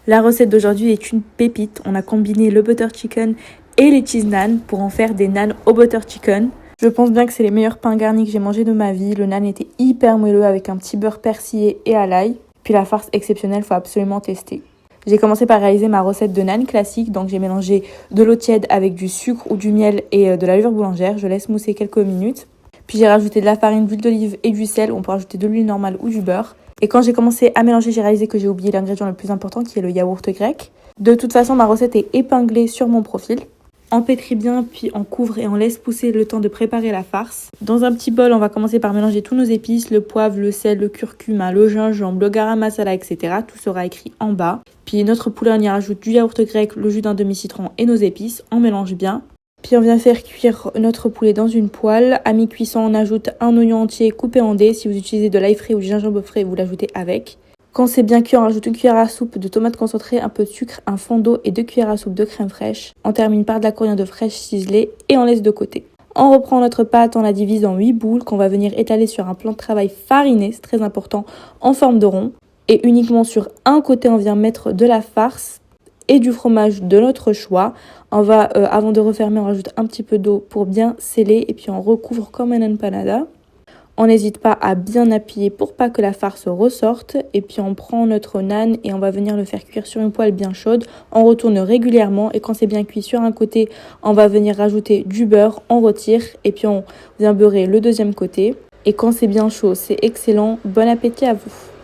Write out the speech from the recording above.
La recette d'aujourd'hui est une pépite. On a combiné le butter chicken et les cheese naan pour en faire des naan au butter chicken. Je pense bien que c'est les meilleurs pains garnis que j'ai mangés de ma vie. Le naan était hyper moelleux avec un petit beurre persillé et à l'ail. Puis la farce exceptionnelle, faut absolument tester. J'ai commencé par réaliser ma recette de naan classique. Donc j'ai mélangé de l'eau tiède avec du sucre ou du miel et de la levure boulangère. Je laisse mousser quelques minutes. Puis j'ai rajouté de la farine, de l'huile d'olive et du sel. On peut rajouter de l'huile normale ou du beurre. Et quand j'ai commencé à mélanger, j'ai réalisé que j'ai oublié l'ingrédient le plus important qui est le yaourt grec. De toute façon, ma recette est épinglée sur mon profil. On pétrit bien, puis on couvre et on laisse pousser le temps de préparer la farce. Dans un petit bol, on va commencer par mélanger tous nos épices, le poivre, le sel, le curcuma, le gingembre, le garam masala, etc. Tout sera écrit en bas. Puis notre poulet, on y rajoute du yaourt grec, le jus d'un demi-citron et nos épices. On mélange bien. Puis on vient faire cuire notre poulet dans une poêle. À mi-cuisson, on ajoute un oignon entier coupé en dés. Si vous utilisez de l'ail frais ou du gingembre frais, vous l'ajoutez avec. Quand c'est bien cuit, on rajoute une cuillère à soupe de tomates concentrées, un peu de sucre, un fond d'eau et 2 cuillères à soupe de crème fraîche. On termine par de la coriandre fraîche ciselée et on laisse de côté. On reprend notre pâte, on la divise en 8 boules qu'on va venir étaler sur un plan de travail fariné, c'est très important, en forme de rond. Et uniquement sur un côté, on vient mettre de la farce et du fromage de notre choix. On va, avant de refermer, on rajoute un petit peu d'eau pour bien sceller et puis on recouvre comme un empanada. On n'hésite pas à bien appuyer pour pas que la farce ressorte. Et puis on prend notre naan et on va venir le faire cuire sur une poêle bien chaude. On retourne régulièrement et quand c'est bien cuit sur un côté, on va venir rajouter du beurre, on retire et puis on vient beurrer le deuxième côté. Et quand c'est bien chaud, c'est excellent. Bon appétit à vous!